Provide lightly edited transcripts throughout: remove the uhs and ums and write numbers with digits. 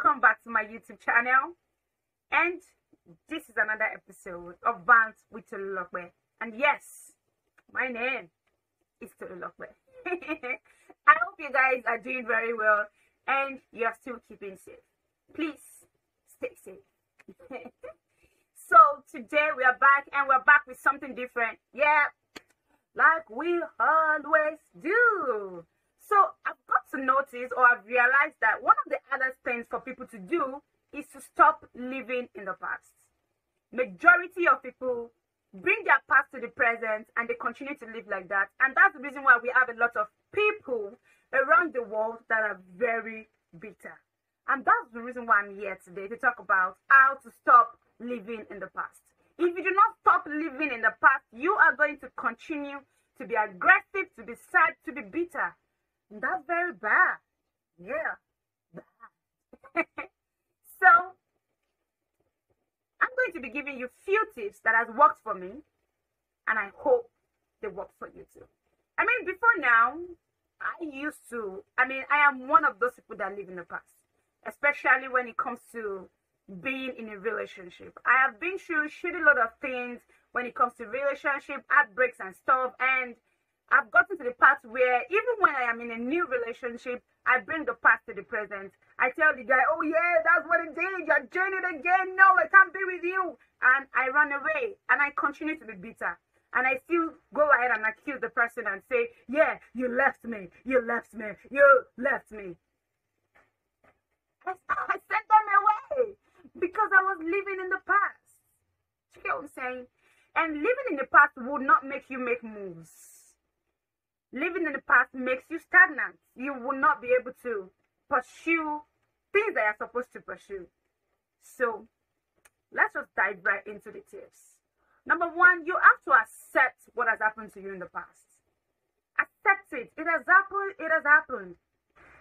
welcome back to my YouTube channel. And this is another episode of Bants with Tolulope. And yes, my name is Tolulope. I hope you guys are doing very well and you're still keeping safe. Please stay safe. So today we are back, and we're back with something different. Yeah, like we always do. So I've got to notice, or I've realized that one of the hardest things for people to do is to stop living in the past. Majority of people bring their past to the present and they continue to live like that. And that's the reason why we have a lot of people around the world that are very bitter. And that's the reason why I'm here today to talk about how to stop living in the past. If you do not stop living in the past, you are going to continue to be aggressive, to be sad, to be bitter. And that's very bad. Yeah, bad. So, I'm going to be giving you few tips that has worked for me, and I hope they work for you too. I mean, before now, I am one of those people that live in the past, especially when it comes to being in a relationship. I have been through a shitty lot of things when it comes to relationship, heartbreaks and stuff, and I've gotten to the part where even when I am in a new relationship, I bring the past to the present. I tell the guy, oh yeah, that's what it did, you're doing it again, no, I can't be with you. And I run away, and I continue to be bitter. And I still go ahead and accuse the person and say, yeah, you left me, you left me, you left me. I sent them away because I was living in the past. You get what I'm saying? And living in the past would not make you make moves. Living in the past makes you stagnant. You will not be able to pursue things that you're supposed to pursue. So, let's just dive right into the tips. Number one, you have to accept what has happened to you in the past. Accept it. It has happened. It has happened.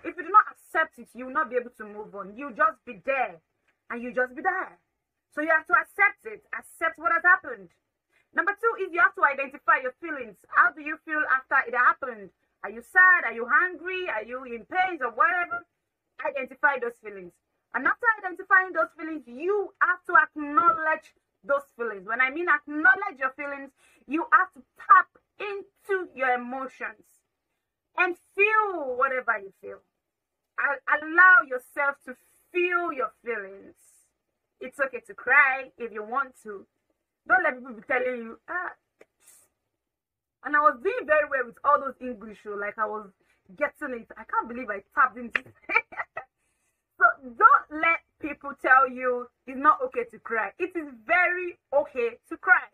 If you do not accept it, you will not be able to move on. You'll just be there. And you just be there. So you have to accept it. Accept what has happened. Number two is you have to identify your feelings. How do you feel after it happened? Are you sad? Are you hungry? Are you in pain or whatever? Identify those feelings. And after identifying those feelings, you have to acknowledge those feelings. When I mean acknowledge your feelings, you have to tap into your emotions and feel whatever you feel. Allow yourself to feel your feelings. It's okay to cry if you want to. Don't let people be telling you, And I was doing very well with all those English shows, like I was getting it. I can't believe I tapped into it. So don't let people tell you it's not okay to cry. It is very okay to cry.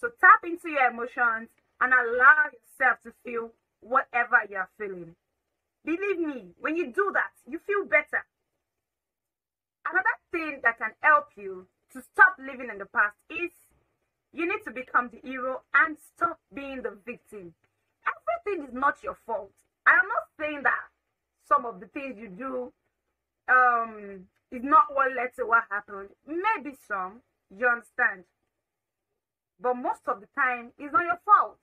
So tap into your emotions and allow yourself to feel whatever you're feeling. Believe me, when you do that, you feel better. Another thing that can help you to stop living in the past is you need to become the hero and stop being the victim. Everything is not your fault. I am not saying that some of the things you do is not what led to what happened. Maybe some, you understand. But most of the time, it's not your fault.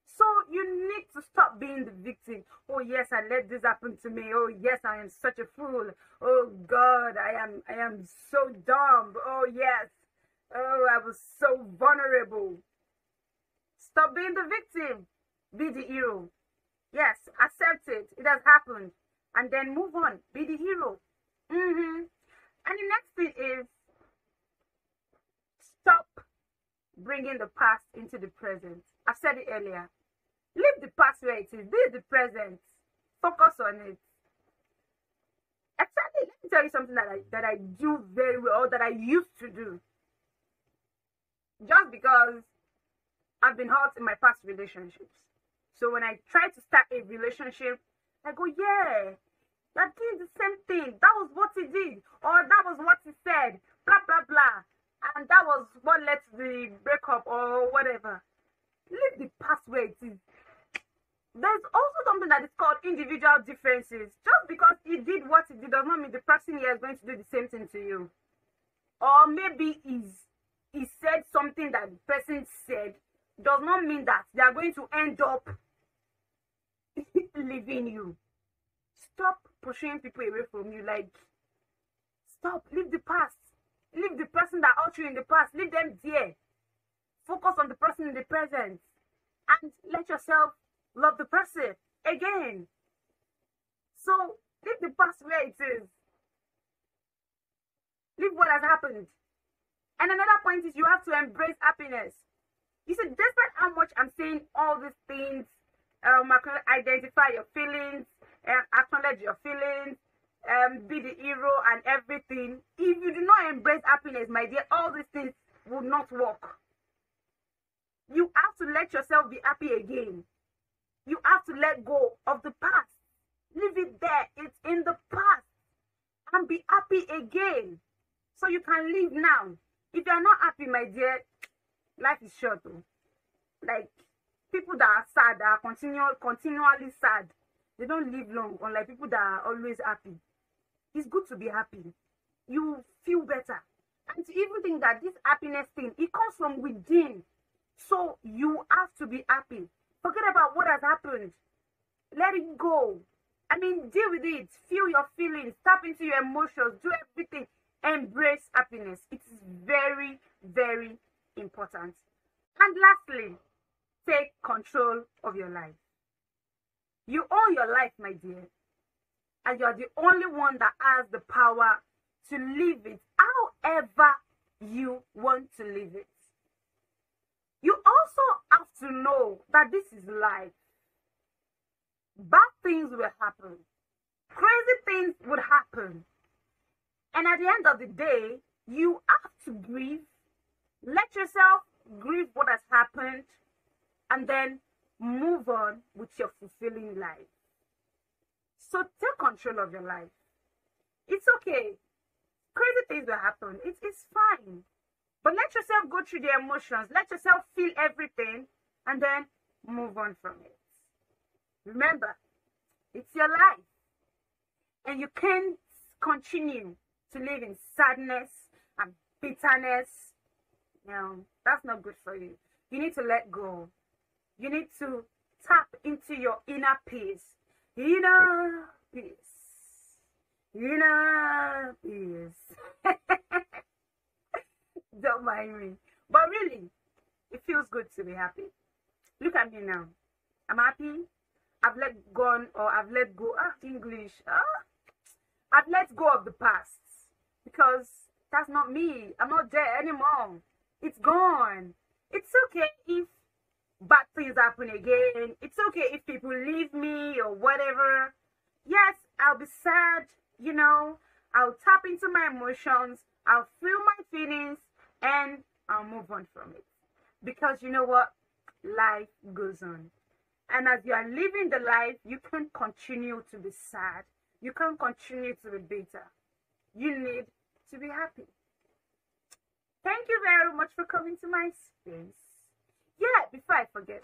So you need to stop being the victim. Oh yes, I let this happen to me. Oh yes, I am such a fool. Oh God, I am so dumb. Oh yes. Oh, I was so vulnerable. Stop being the victim. Be the hero. Yes, accept it. It has happened. And then move on. Be the hero. And the next thing is stop bringing the past into the present. I said it earlier. Leave the past where it is. This is the present. Focus on it. Actually, let me tell you something that I do very well, or that I used to do. Just because I've been hurt in my past relationships. So when I try to start a relationship, I go, yeah, that did the same thing. That was what he did. Or that was what he said. Blah, blah, blah. And that was what led to the breakup or whatever. Leave the past where it is. There's also something that is called individual differences. Just because he did what he did does not mean the person here is going to do the same thing to you. Or maybe he said something that the person said does not mean that they are going to end up leaving you. Stop pushing people away from you. Like, Stop. Leave the past. Leave the person that hurt you in the past. Leave them there. Focus on the person in the present. And let yourself love the person again. So, leave the past where it is. Leave what has happened. And another point is you have to embrace happiness. You see, despite how much I'm saying all these things, identify your feelings, acknowledge your feelings, be the hero and everything. If you do not embrace happiness, my dear, all these things will not work. You have to let yourself be happy again. You have to let go of the past. Leave it there. It's in the past. And be happy again. So you can live now. If you are not happy, my dear, life is short. Though. Like, people that are sad, that are continually sad, they don't live long. Unlike people that are always happy. It's good to be happy. You feel better. And to even think that this happiness thing, it comes from within. So you have to be happy. Forget about what has happened. Let it go. I mean, deal with it. Feel your feelings. Tap into your emotions. Do everything. Embrace happiness. It is very, very important. And lastly, take control of your life. You own your life, my dear. And you're the only one that has the power to live it however you want to live it. You also have to know that this is life. Bad things will happen. Crazy things would happen. And at the end of the day, you have to grieve. Let yourself grieve what has happened. And then move on with your fulfilling life. So take control of your life. It's okay. Crazy things will happen. It's fine. But let yourself go through the emotions. Let yourself feel everything. And then move on from it. Remember, it's your life. And you can't continue to live in sadness and bitterness. No, that's not good for you. You need to let go. You need to tap into your inner peace. Inner peace. Inner peace. Don't mind me. But really, it feels good to be happy. Look at me now. I'm happy. I've let go. English. I've let go of the past. Because that's not me. I'm not there anymore. It's gone. It's okay if bad things happen again. It's okay if people leave me or whatever. Yes, I'll be sad, you know. I'll tap into my emotions. I'll feel my feelings and I'll move on from it. Because you know what? Life goes on. And as you are living the life, you can't continue to be sad. You can't continue to be bitter. You need to be happy. Thank you very much for coming to my space. Yeah, before I forget,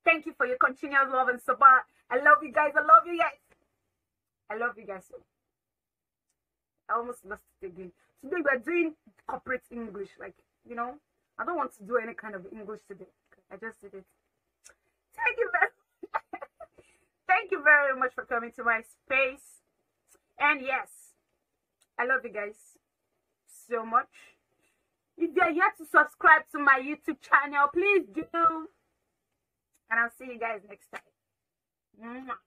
thank you for your continuous love and support. I love you guys. I love you guys. I love you guys so. I almost lost it again. Today we're doing corporate English. Like, you know, I don't want to do any kind of English today. I just did it. Thank you very Thank you very much for coming to my space. And yes, I love you guys so much. If you're yet to subscribe to my YouTube channel, please do. And I'll see you guys next time. Mwah.